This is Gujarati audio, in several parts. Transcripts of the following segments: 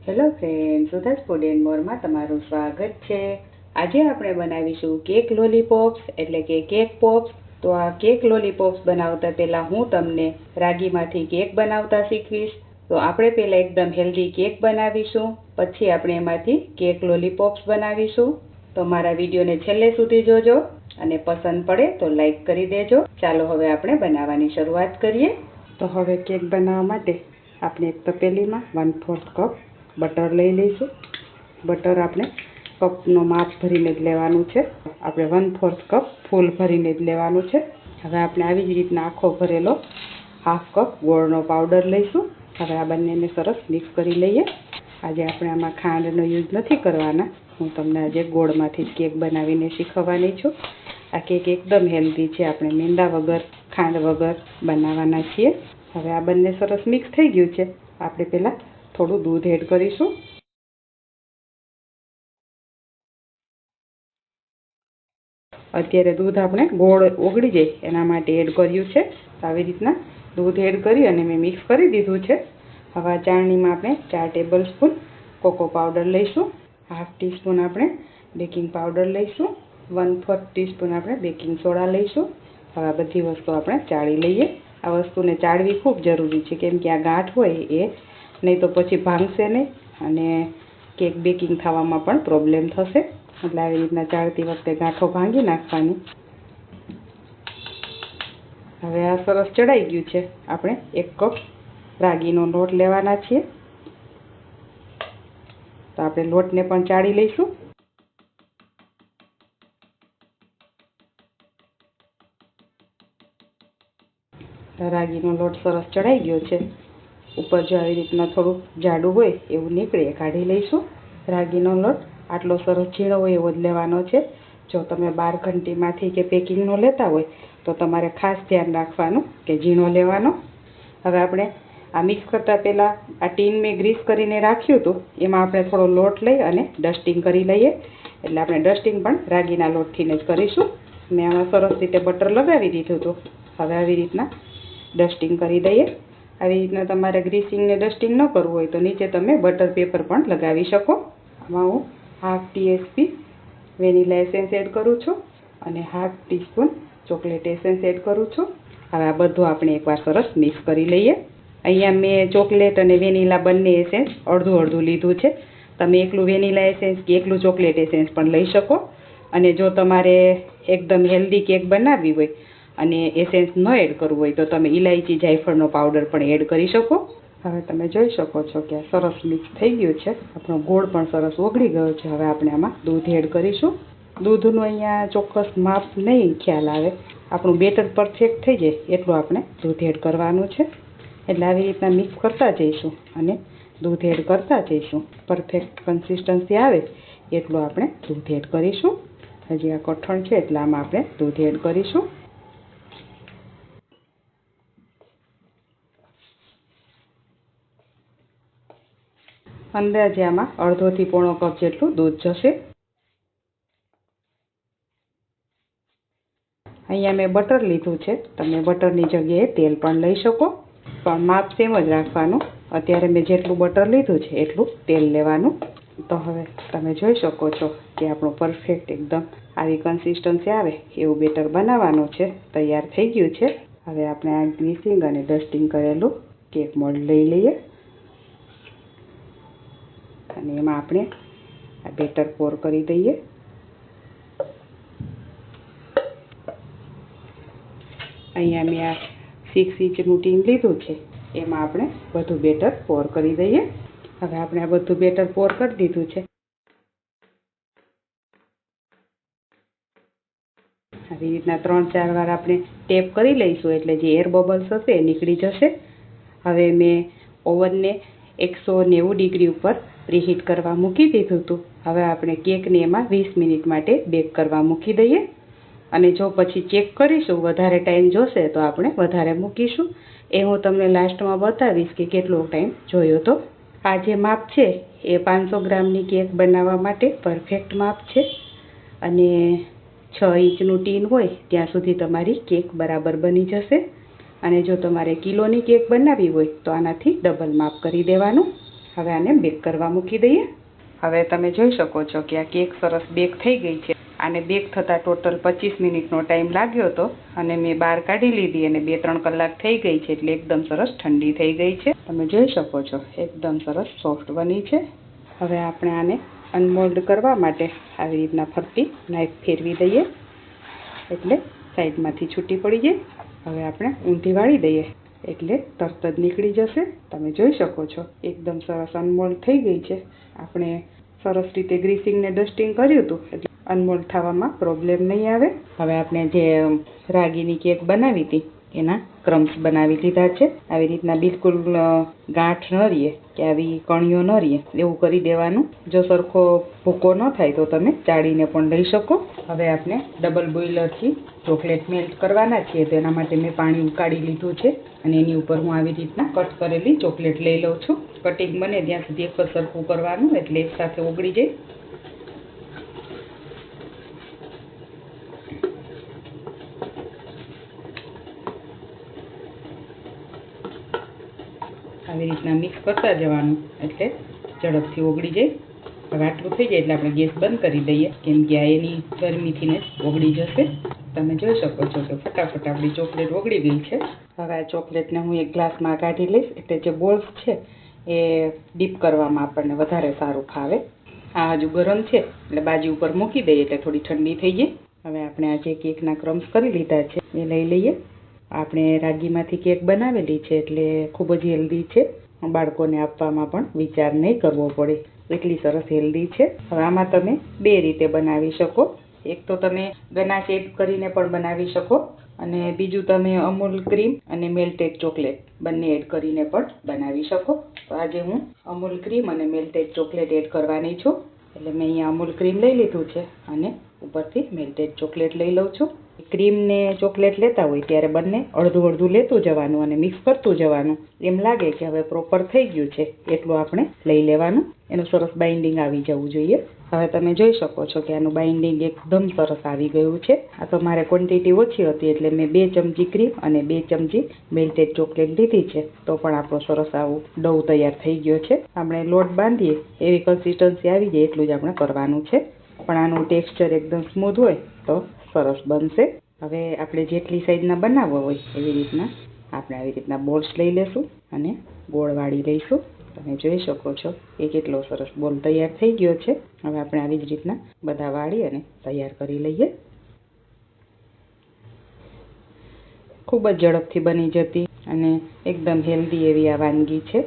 હેલો ફ્રેન્ડ, સુધાસ ફૂડ એન્ડ મોરમાં તમારું સ્વાગત છે। આજે આપણે બનાવીશું કેક લોલીપોપ્સ એટલે કે કેક પોપ્સ। તો આ કેક લોલીપોપ્સ બનાવતા પહેલા હું તમને રાગીમાંથી કેક બનાવતા શીખવીશ। તો આપણે પહેલા એકદમ હેલ્ધી કેક બનાવીશું, પછી આપણે એમાંથી કેક લોલીપોપ્સ બનાવીશું। તો મારા વિડીયોને છેલ્લે સુધી જોજો અને પસંદ પડે તો લાઈક કરી દેજો। ચાલો હવે આપણે બનાવવાની શરૂઆત કરીએ। તો હવે કેક બનાવવા માટે આપણે એક તપેલીમાં 1/4 કપ બટર લઈ લઈશું। બટર આપણે કપનો માપ ભરીને જ લેવાનું છે। આપણે 1/4 કપ ફૂલ ભરીને જ લેવાનું છે। હવે આપણે આવી જ રીતના આખો ભરેલો 1/2 કપ ગોળનો પાવડર લઈશું। હવે આ બંનેને સરસ મિક્સ કરી લઈએ। આજે આપણે આમાં ખાંડનો યુઝ નથી કરવાના, હું તમને આજે ગોળમાંથી જ કેક બનાવીને શીખવવાની છું। આ કેક એકદમ હેલ્ધી છે, આપણે મેંદા વગર ખાંડ વગર બનાવવાના છીએ। હવે આ બંને સરસ મિક્સ થઈ ગયું છે। આપણે પહેલાં થોડું દૂધ એડ કરીશું। અત્યારે દૂધ આપણે ગોળ ઓગળી જાય એના માટે એડ કર્યું છે। આવી રીતના દૂધ એડ કરી અને મેં મિક્સ કરી દીધું છે। હવે આ ચાળણીમાં આપણે 4 ટેબલ સ્પૂન કોકો પાવડર લઈશું। 1/2 ટીસ્પૂન આપણે બેકિંગ પાવડર લઈશું। 1/4 ટીસ્પૂન આપણે બેકિંગ સોડા લઈશું। હવે આ બધી વસ્તુ આપણે ચાળી લઈએ। આ વસ્તુને ચાળવી ખૂબ જરૂરી છે, કેમ કે આ ગાંઠ હોય એ નહીં તો પછી ભાંગશે નહીં અને કેક બેકિંગ થવામાં પણ પ્રોબ્લેમ થશે। એટલે આવી રીતના ચાળતી વખતે ગાંઠો ભાંગી નાખવાની। હવે આ સરસ ચડાઈ ગયું છે। આપણે 1 કપ રાગીનો લોટ લેવાના છીએ, તો આપણે લોટને પણ ચાળી લઈશું। રાગીનો લોટ સરસ ચડાઈ ગયો છે। ઉપર જો આવી રીતના થોડું જાડું હોય એવું નીકળે કાઢી લઈશું। રાગીનો લોટ આટલો સરસ ઝીણો હોય એવો જ લેવાનો છે। જો તમે 12 ઘંટીમાંથી કે પેકિંગનો લેતા હોય તો તમારે ખાસ ધ્યાન રાખવાનું કે ઝીણો લેવાનો। હવે આપણે આ મિક્સ કરતાં પહેલાં આ ટીન મેં ગ્રીસ કરીને રાખ્યું હતું, એમાં આપણે થોડો લોટ લઈ અને ડસ્ટિંગ કરી લઈએ। એટલે આપણે ડસ્ટિંગ પણ રાગીના લોટથી જ કરીશું। મેં આમાં સરસ રીતે બટર લગાવી દીધું હતું। હવે આવી રીતના ડસ્ટિંગ કરી દઈએ। આવી રીતના તમારે ગ્રીસિંગ ને ડસ્ટિંગ ન કરવું હોય તો નીચે તમે બટર પેપર પણ લગાવી શકો। આમાં હું 1/2 ટીએસપી વેનીલા એસેન્સ એડ કરું છું અને 1/2 ટીસ્પૂન ચોકલેટ એસેન્સ એડ કરું છું। હવે આ બધું આપણે એકવાર સરસ મિક્સ કરી લઈએ। અહીંયા મેં ચોકલેટ અને વેનીલા બંને એસેન્સ અડધું અડધું લીધું છે। તમે એકલું વેનીલા એસેન્સ કે એકલું ચોકલેટ એસેન્સ પણ લઈ શકો। અને જો તમારે એકદમ હેલ્ધી કેક બનાવવી હોય અને એસેન્સ ન એડ કરવું હોય તો તમે ઇલાયચી જાયફળનો પાવડર પણ એડ કરી શકો। હવે તમે જોઈ શકો છો કે આ સરસ મિક્સ થઈ ગયું છે। આપણો ગોળ પણ સરસ ઓગળી ગયો છે। હવે આપણે આમાં દૂધ એડ કરીશું। દૂધનું અહીંયા ચોક્કસ માપ નહીં ખ્યાલ આવે, આપણું બેટર પરફેક્ટ થઈ જાય એટલું આપણે દૂધ એડ કરવાનું છે। એટલે આવી રીતના મિક્સ કરતા જઈશું અને દૂધ એડ કરતા જઈશું। પરફેક્ટ કન્સિસ્ટન્સી આવે એટલું આપણે દૂધ એડ કરીશું। હજી આ કઠણ છે એટલે આમાં આપણે દૂધ એડ કરીશું। અંદાજે આમાં અડધોથી પોણો કપ જેટલું દૂધ જશે। અહીંયા મેં બટર લીધું છે, તમે બટરની જગ્યાએ તેલ પણ લઈ શકો, પણ માપ સેમ જ રાખવાનું। અત્યારે મેં જેટલું બટર લીધું છે એટલું તેલ લેવાનું। તો હવે તમે જોઈ શકો છો કે આપણું પરફેક્ટ એકદમ આવી કન્સિસ્ટન્સી આવે એવું બેટર બનાવવાનું છે। તૈયાર થઈ ગયું છે। હવે આપણે આ ગ્રીસિંગ અને ડસ્ટિંગ કરેલું કેક મોલ્ડ લઈ લઈએ અને એમાં આપણે આ બેટર પોર કરી દઈએ। અહીંયા મેં આ 6 ઇંચનું ટીન લીધું છે, એમાં આપણે બધું બેટર પોર કરી દઈએ। હવે આપણે આ બધું બેટર પોર કરી દીધું છે। આવી રીતના 3-4 વાર આપણે ટેપ કરી લઈશું એટલે જે એર બબલ્સ હશે એ નીકળી જશે। હવે મેં ઓવનને 190 ડિગ્રી ઉપર પ્રીહીટ કરવા મૂકી દીધું હતું। હવે આપણે કેકને એમાં 20 મિનિટ માટે બેક કરવા મૂકી દઈએ અને જો પછી ચેક કરીશું વધારે ટાઈમ જોશે તો આપણે વધારે મૂકીશું। એ હું તમને લાસ્ટમાં બતાવીશ કે કેટલો ટાઈમ જોયો તો। આ જે માપ છે એ 500 ગ્રામની કેક બનાવવા માટે પરફેક્ટ માપ છે અને 6 ઇંચનું ટીન હોય ત્યાં સુધી તમારી કેક બરાબર બની જશે। અને જો તમારે કિલોની કેક બનાવવી હોય તો આનાથી ડબલ માપ કરી દેવાનું। હવે આને બેક કરવા મૂકી દઈએ. હવે તમે જોઈ શકો છો કે આ કેક સરસ બેક થઈ ગઈ છે. આને બેક થતાં ટોટલ 25 મિનિટનો ટાઈમ લાગ્યો હતો અને મેં બહાર કાઢી લીધી અને 2-3 કલાક થઈ ગઈ છે એટલે એકદમ સરસ ઠંડી થઈ ગઈ છે. તમે જોઈ શકો છો એકદમ સરસ સોફ્ટ બની છે. હવે આપણે આને અનમોલ્ડ કરવા માટે આવી રીતના ફરતી નાઈફ ફેરવી દઈએ એટલે સાઈડમાંથી છૂટી પડી જાય. હવે આપણે ઊંધી વાળી દઈએ એટલે તરત જ નીકળી જશે. તમે જોઈ શકો છો એકદમ સરસ અનમોલ્ડ થઈ ગઈ છે. આપણે સરસ રીતે ગ્રીસિંગ ને ડસ્ટિંગ કર્યું હતું એટલે અનમોલ્ડ થવામાં પ્રોબ્લેમ નહીં આવે. હવે આપણે જે રાગીની કેક બનાવી હતી એના ક્રમ્સ બનાવી લીધા છે. આવી રીતના બિલકુલ ગાંઠ ન રહીએ કે આવી કણીઓ ન રહીએ એવું કરી દેવાનું. જો સરખો ભૂકો ન થાય તો તમે ચાળીને પણ લઈ શકો. હવે આપણે ડબલ બોઇલરથી ચોકલેટ મેલ્ટ કરવાના છીએ તો એના માટે મેં પાણી ઉકાળી લીધું છે અને એની ઉપર હું આવી રીતના કટ કરેલી ચોકલેટ લઈ લઉં છું. કટિંગ બને ત્યાં સુધી એક જ સરખું કરવાનું એટલે એક સાથે ઓગળી જાય. આવી રીતના મિક્સ કરતા જવાનું એટલે ઝડપથી ઓગળી જાય. હવે આટલું થઈ જાય એટલે આપણે ગેસ બંધ કરી દઈએ કેમ કે આ એની ગરમીથી ને ઓગળી જશે. તમે જોઈ શકો છો કે ફટાફટ આપણી ચોકલેટ ઓગળી ગઈ છે. હવે આ ચોકલેટને હું એક ગ્લાસમાં કાઢી લઈશ એટલે જે બોલ્સ છે એ ડીપ કરવામાં આપણને વધારે સારું ફાવે. આ હજુ ગરમ છે એટલે બાજુ ઉપર મૂકી દઈએ એટલે થોડી ઠંડી થઈ જાય. હવે આપણે આ જે કેકના ક્રમ્સ કરી લીધા છે એ લઈ લઈએ. આપણે રાગીમાંથી કેક બનાવેલી છે એટલે ખૂબ જ હેલ્ધી છે. બાળકોને આપવામાં પણ વિચાર નહીં કરવો પડે એટલી સરસ હેલ્ધી છે. હવે આમાં તમે બે રીતે બનાવી શકો. એક તો તમે ગનાશ એડ કરીને પણ બનાવી શકો અને બીજું તમે અમૂલ ક્રીમ અને મેલ્ટેડ ચોકલેટ બંને એડ કરીને પણ બનાવી શકો. તો આજે હું અમૂલ ક્રીમ અને મેલ્ટેડ ચોકલેટ એડ કરવાની છું એટલે મેં અહીંયા અમૂલ ક્રીમ લઈ લીધું છે અને ઉપરથી મેલ્ટેડ ચોકલેટ લઈ લઉં છું. ક્રીમ ને ચોકલેટ લેતા હોય ત્યારે બંને અડધું અડધું લેતું જવાનું અને મિક્સ કરતું જવાનું. એમ લાગે કે હવે પ્રોપર થઈ ગયું છે એટલું આપણે લઈ લેવાનું. એનું સરસ બાઇન્ડિંગ આવી જવું જોઈએ. હવે તમે જોઈ શકો છો કે આનું બાઇન્ડિંગ એકદમ સરસ આવી ગયું છે. આ તો મારે ક્વોન્ટિટી ઓછી હતી એટલે મેં 2 ચમચી ક્રીમ અને 2 ચમચી મેલ્ટેડ ચોકલેટ લીધી છે તો પણ આપણો સરસ આવું ડો તૈયાર થઈ ગયો છે. આપણે લોટ બાંધીએ એવી કન્સિસ્ટન્સી આવી જાય એટલું જ આપણે કરવાનું છે પણ આનું ટેક્સચર એકદમ સ્મૂથ હોય તો સરસ બનશે. હવે આપણે જેટલી સાઈઝના બનાવવા હોય એવી રીતના આપણે આવી રીતના બોલ્સ લઈ લેશું અને ગોળ વાળી લઈશું. તમે જોઈ શકો છો એ કેટલો સરસ બોલ તૈયાર થઈ ગયો છે. હવે આપણે આવી જ રીતના બધા વાળી અને તૈયાર કરી લઈએ. ખૂબ જ ઝડપથી બની જતી અને એકદમ હેલ્ધી એવી આ વાનગી છે.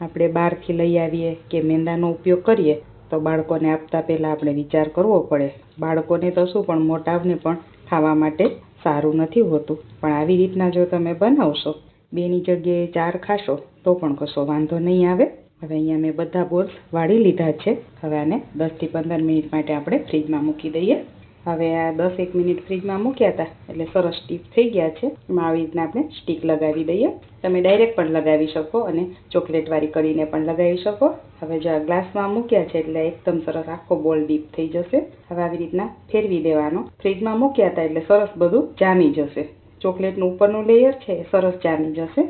આપણે બહારથી લઈ આવીએ કે મેંદાનો ઉપયોગ કરીએ તો બાળકોને આપતા પહેલાં આપણે વિચાર કરવો પડે. બાળકોને તો શું પણ મોટાને પણ ખાવા માટે સારું નથી હોતું પણ આવી રીતના જો તમે બનાવશો 2ની જગ્યાએ 4 ખાશો તો પણ કશો વાંધો નહીં આવે. હવે અહીંયા મેં બધા બોલ્સ વાળી લીધા છે. હવે આને 10 થી 15 મિનિટ માટે આપણે ફ્રીજમાં મૂકી દઈએ. હવે આ 10-1 મિનિટ ફ્રીજમાં મૂક્યા હતા એટલે સરસ સ્ટીપ થઈ ગયા છે. એમાં આવી રીતના આપણે સ્ટીક લગાવી દઈએ. તમે ડાયરેક્ટ પણ લગાવી શકો અને ચોકલેટવાળી કરીને પણ લગાવી શકો. હવે જો આ ગ્લાસમાં મૂક્યા છે એટલે એકદમ સરસ આખો બોલ ડીપ થઈ જશે. હવે આવી રીતના ફેરવી દેવાનો. ફ્રીજમાં મૂક્યા હતા એટલે સરસ બધું જામી જશે. ચોકલેટનું ઉપરનું લેયર છે એ સરસ જામી જશે.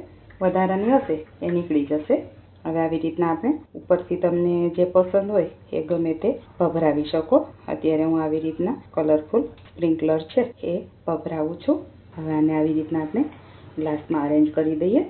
વધારાની હશે એ નીકળી જશે. હવે આવી રીતના આપણે ઉપરથી તમને જે પસંદ હોય એ ગમે તે ભભરાવી શકો. અત્યારે હું આવી રીતના કલરફુલ સ્પ્રિંકલર છે એ ભભરાવું છું. હવે આને આવી રીતના આપણે ગ્લાસમાં અરેન્જ કરી દઈએ.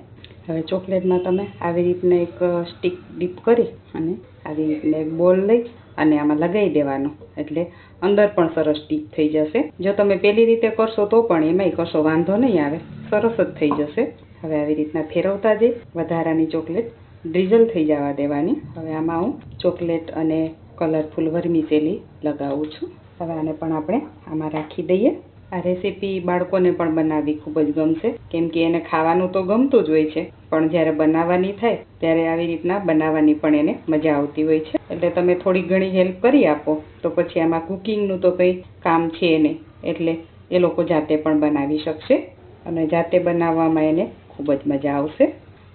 હવે ચોકલેટમાં તમે આવી રીતના એક સ્ટીક ડીપ કરી અને આવી રીતના એક બોલ લઈ અને આમાં લગાવી દેવાનો એટલે અંદર પણ સરસ ડીપ થઈ જશે. જો તમે પેલી રીતે કરશો તો પણ એમાંય કશો વાંધો નહીં આવે, સરસ જ થઈ જશે. હવે આવી રીતના ફેરવતા જઈ વધારાની ચોકલેટ ડ્રીઝલ થઈ જવા દેવાની. હવે આમાં હું ચોકલેટ અને કલરફુલ વર્મિસેલી લગાવું છું. હવે આને પણ આપણે આમાં રાખી દઈએ. આ રેસીપી બાળકોને પણ બનાવવી ખૂબ જ ગમશે કેમ કે એને ખાવાનું તો ગમતું જ હોય છે પણ જ્યારે બનાવવાની થાય ત્યારે આવી રીતના બનાવવાની પણ એને મજા આવતી હોય છે. એટલે તમે થોડી ઘણી હેલ્પ કરી આપો તો પછી આમાં કુકિંગનું તો કંઈ કામ છે નહીં એટલે એ લોકો જાતે પણ બનાવી શકશે અને જાતે બનાવવામાં એને ખૂબ જ મજા આવશે.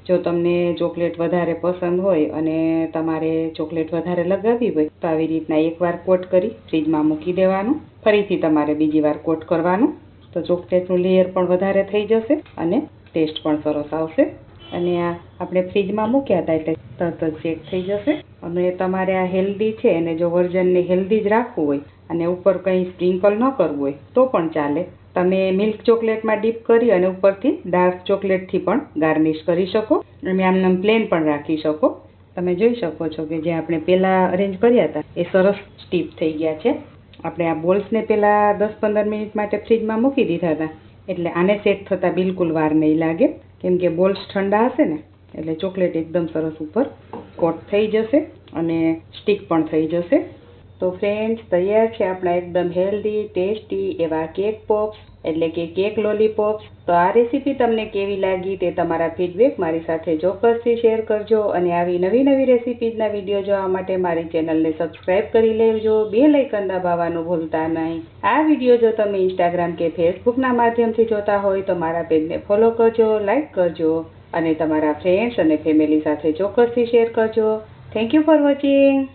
જો તમને ચોકલેટ વધારે પસંદ હોય અને તમારે ચોકલેટ વધારે લગાવવી હોય તો આવી રીતના એકવાર કોટ કરી ફ્રીજમાં મૂકી દેવાનું. ફરીથી તમારે બીજી વાર કોટ કરવાનું તો ચોકલેટનું લેયર પણ વધારે થઈ જશે અને ટેસ્ટ પણ સરસ આવશે. અને આ આપણે ફ્રીજમાં મૂક્યા હતા એટલે તરત જ સેટ થઈ જશે. અને તમારે આ હેલ્ધી છે અને જો વર્જનને હેલ્ધી જ રાખવું હોય અને ઉપર કંઈ સ્પ્રિંકલ ન કરવું હોય તો પણ ચાલે. તમે મિલ્ક ચોકલેટમાં ડીપ કરી અને ઉપરથી ડાર્ક ચોકલેટથી પણ ગાર્નિશ કરી શકો અને આમ પ્લેન પણ રાખી શકો. તમે જોઈ શકો છો કે જે આપણે પહેલાં અરેન્જ કર્યા હતા એ સરસ સ્ટીપ થઈ ગયા છે. આપણે આ બોલ્સને પહેલાં 10-15 મિનિટ માટે ફ્રીજમાં મૂકી દીધા હતા એટલે આને સેટ થતાં બિલકુલ વાર નહીં લાગે, કેમ કે બોલ્સ ઠંડા હશે ને એટલે ચોકલેટ એકદમ સરસ ઉપર કોટ થઈ જશે અને સ્ટીક પણ થઈ જશે. તો ફ્રેન્ડ્સ, તૈયાર છે આપણા એકદમ હેલ્ધી ટેસ્ટી એવા કેક પોપ્સ એટલે કે કેક લોલીપોપ્સ. તો આ રેસીપી તમને કેવી લાગી તે તમારા ફીડબેક મારી સાથે ચોક્કસથી શેર કરજો અને આવી નવી નવી રેસીપીઝના વિડીયો જોવા માટે મારી ચેનલને સબસ્ક્રાઇબ કરી લેજો. બેલ આઇકન દબાવવાનું ભૂલતા નહીં. આ વિડીયો જો તમે ઇન્સ્ટાગ્રામ કે ફેસબુકના માધ્યમથી જોતા હોય તો મારા પેજને ફોલો કરજો, લાઇક કરજો અને તમારા ફ્રેન્ડ્સ અને ફેમિલી સાથે ચોક્કસથી શેર કરજો. Thank you for watching.